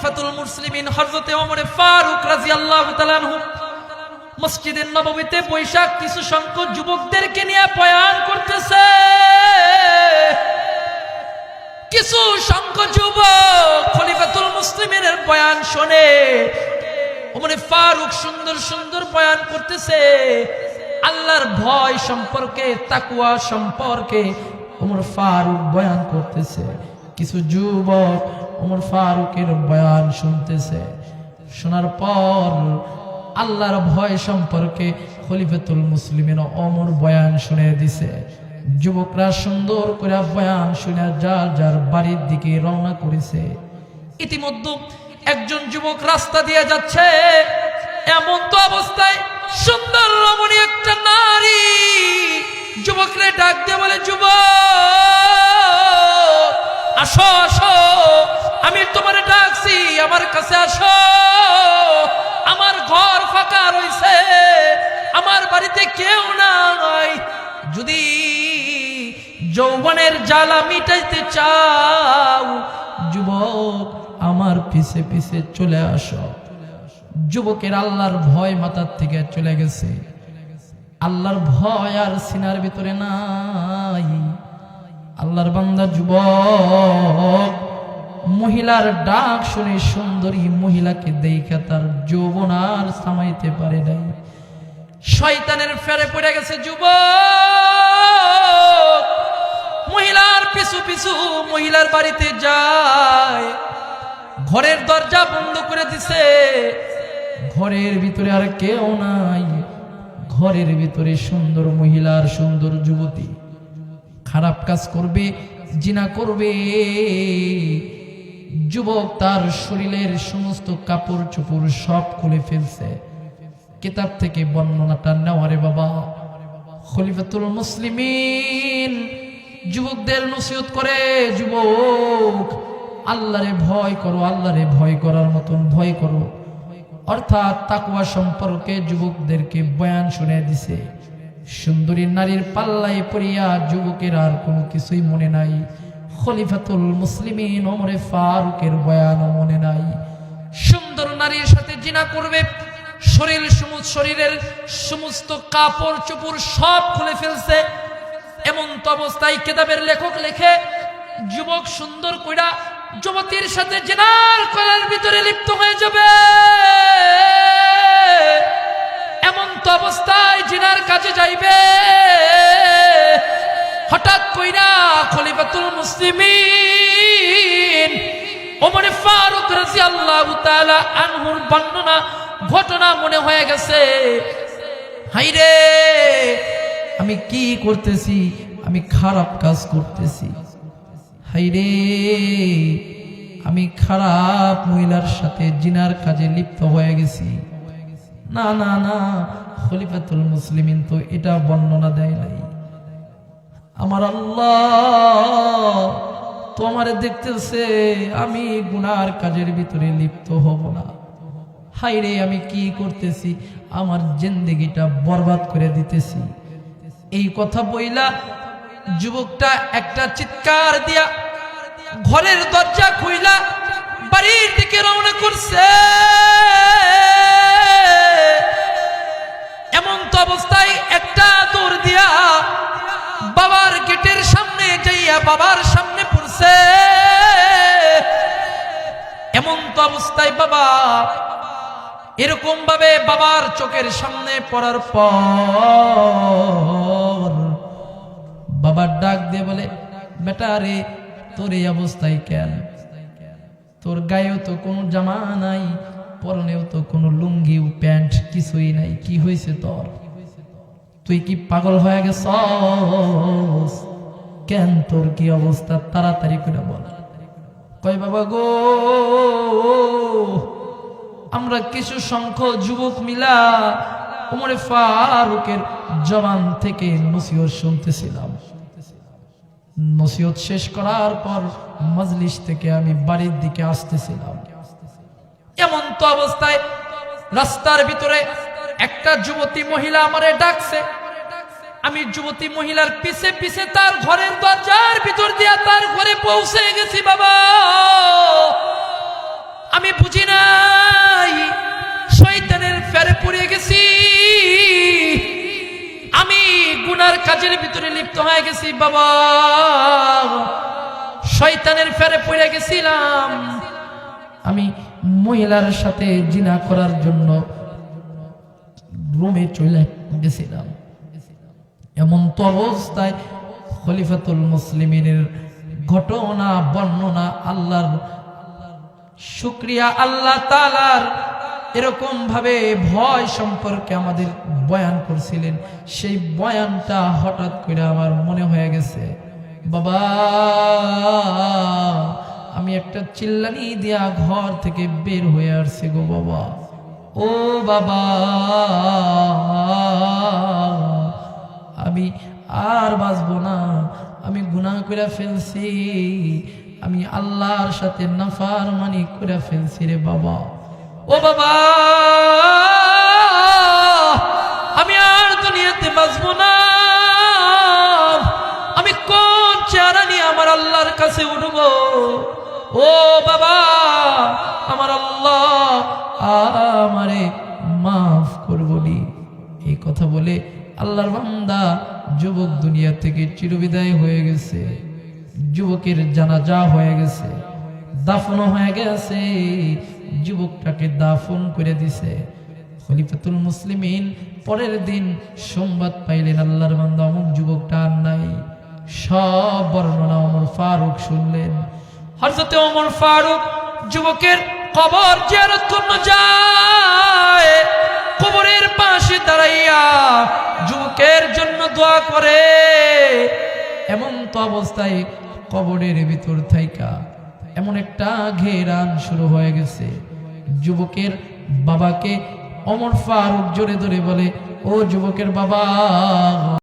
খলিফাতুল মুসলিমিন হযরতে ওমর ফারুক রাদিয়াল্লাহু তাআলা আনহু মসজিদে নববীতে বৈশাখ কিছু সংখ্যক যুবকদেরকে নিয়ে বয়ান করতেছে। কিছু সংখ্যক যুবক খলিফাতুল মুসলিমিনের বয়ান শুনে ওমর ফারুক সুন্দর সুন্দর বয়ান করতেছে। আল্লাহর ভয় সম্পর্কে, তাকওয়া সম্পর্কে ওমর ফারুক বয়ান করতেছে। কিছু যুবক ওমর ফারুকের বয়ান শুনতেছে। শোনার পর আল্লাহর ভয় সম্পর্কে খলিফাতুল মুসলিমিন ওমর বয়ান শুনে দিছে। যুবকরা সুন্দর করে বয়ান শুনে যার যার বাড়ির দিকে রওনা করেছে। ইতিমধ্যে একজন যুবক রাস্তা দিয়ে যাচ্ছে। এমন তো অবস্থায় সুন্দর রমণী একটা নারী যুবকরে ডাক দিয়ে বলে, যুবক আসো আসো, আমি তোমারে ডাকছি, আমার কাছে আসো। আমার ঘর ফাঁকা রয়েছে, আমার বাড়িতে কেউ নাই। যদি যৌবনের জ্বালা মিটাইতে চাও যুবক আমার পিছে পিছে চলে আসো। যুবকের আল্লাহর ভয় মাথার থেকে চলে গেছে। আল্লাহর ভয় আর সিনার ভিতরে নাই। আল্লাহর বান্দা যুবক মহিলার ডাক শুনে সুন্দরী মহিলাকে দেখে তার যৌবন আর সামাইতে পারে নাই। শয়তানের ফেরে পড়ে গেছে যুবক। মহিলার পিছু পিছু মহিলার বাড়িতে যায়। ঘরের দরজা বন্ধ করে দিছে। ঘরের ভিতরে আর কেউ নাই। ঘরের ভিতরে সুন্দর মহিলার সুন্দর যুবতী খারাপ কাজ করবে, জিনা করবে। যুবক তার শরীরের সমস্ত কাপড় চোপড় সব খুলে ফেলছে। কিতাব থেকে বর্ণনাটা নেওয়ারে বাবা। খলিফাতুল মুসলিমিন যুবকদের নসিহত করে, যুবক আল্লাহরে ভয় করো, আল্লাহরে ভয় করার মতন ভয় করো। অর্থাৎ তাকওয়া সম্পর্কে যুবকদেরকে বয়ান শুনে দিছে। সুন্দরী নারীর পাল্লায় পড়িয়া যুবকের আর কোনো কিছুই মনে নাই। খলিফাতুল মুসলিমিন ওমর ফারুকের বয়ানও মনে নাই। সুন্দর নারীর সাথে জিনা করবে, শরীরের সমস্ত কাপড় চোপড় সব খুলে ফেলছে। এমন তো অবস্থায় কিতাবের লেখক লেখে, যুবক সুন্দর কইরা যুবতীর সাথে জিনার করার ভিতরে লিপ্ত হয়ে যাবে। এমন তো অবস্থায় জিনার কাজে যাইবে। হঠাৎ কইরা খলিফাতুল মুসলিমিন ওমর ফারুক রাদিয়াল্লাহু তাআলা আনহুর বর্ণনা ঘটনা মনে হয়ে গেছে। হাইরে, আমি কি করতেছি? আমি খারাপ কাজ করতেছি। হাইরে, আমি খারাপ মহিলার সাথে জিনার কাজে লিপ্ত হয়ে গেছি। না না না, খলিফাতুল মুসলিমিন তো এটা বর্ণনা দেয় নাই। আমার আল্লাহ তো আমারে দেখতেছে, আমি গুনার কাজের ভিতরে লিপ্ত হব না। হাইরে, আমি কি করতেছি? আমার জিন্দেগিটা বরবাদ করে দিতেছি। এই কথা বইলা যুবকটা একটা চিৎকার দিয়া ঘরের দরজা খুইলা বাড়ির দিকে রওনা করছে। এমন তো অবস্থায় একটা দৌড় দিয়া বাবার গেটের সামনে যাইয়া বাবার সামনে পড়ছে। এমন তো অবস্থায় বাবা এরকম ভাবে বাবার চোখের সামনে পড়ার পর বাবার ডাক দিয়ে বলে, বেটা রে, তোর এই অবস্থায় কেন? তোর গায়েও তো কোনো জামা নাই, পরনেও তো কোনো লুঙ্গি প্যান্ট কিছুই নাই, কি হয়েছে তোর? তুই কি পাগল হয়ে গেছস? কেন, তোর কি অবস্থা? তাড়াতাড়ি করে বল। কয়, বাবা গো, আমরা কিছু সংখ্যক যুবক মিলা ওমর ফারুকের জবান থেকে নসিহত শুনতেছিলাম। নসিহত শেষ করার পর মজলিস থেকে আমি বাড়ির দিকে আসতেছিলাম। এমন তো অবস্থায় রাস্তার ভিতরে একটা যুবতী মহিলা আমারে ডাকছে। আমি যুবতী মহিলার পিছে পিছে তার ঘরের দরজার ভিতর দিয়া তার ঘরে পৌঁছে গেছি। বাবা, আমি বুঝি নাই, শয়তানের ফেরে পড়ে গেছি, আমি গুনার কাজের ভিতরে লিপ্ত হয়ে গেছি বাবা, শয়তানের ফেরে পড়ে গেছিলাম। আমি মহিলার সাথে জিনা করার জন্য রুমে চলে গেছিলাম। এমন তো অবস্থায় খলিফাতুল মুসলিমিনের ঘটনা বর্ণনা, আল্লাহর শুকরিয়া, আল্লাহ তাআলার এরকম ভাবে ভয় সম্পর্কে আমাদের বয়ান করছিলেন। সেই বয়ানটা হঠাৎ করে আমার মনে হয়ে গেছে, বাবা আমি একটা চিল্লানি দিয়া ঘর থেকে বের হয়ে আসছি গো বাবা, ও বাবা আমি আর বাঁচবো না, আমি গুনাহ করে ফেলছি, আমি আল্লাহর সাথে নাফরমানি করে ফেলছি রে বাবা, ও বাবা আমি আর দুনিয়াতে বাঁচবো না, আমি কোন চেহারা নিয়ে আমার আল্লাহর কাছে উঠবো, ও বাবা আমার আল্লাহ আমারে মাফ করবনি। এই কথা বলে আল্লাহর বান্দা যুবক দুনিয়া থেকে চিরবিদায় হয়ে গেছে, যুবকের জানাজা হয়ে গেছে, দাফন হয়ে গেছে, যুবকটাকে দাফন করে দিছে। খলিফাতুল মুসলিমিন পরের দিন সংবাদ পাইলেন আল্লাহর বান্দা অমুক যুবকটা আর নাই। সব বর্ণনা ওমর ফারুক শুনলেন। হযরতে ওমর ফারুক যুবকের কবর জিয়ারত করতে যায়, কবরের পাশে দাঁড়াইয়া যুবকের জন্য দোয়া করে। এমন তো অবস্থায় কবরের ভিতর থাইকা এমন একটা ঘেরান শুরু হয়ে গেছে। যুবকের বাবাকে ওমর ফারুক জোরে ধরে বলে, ও যুবকের বাবা।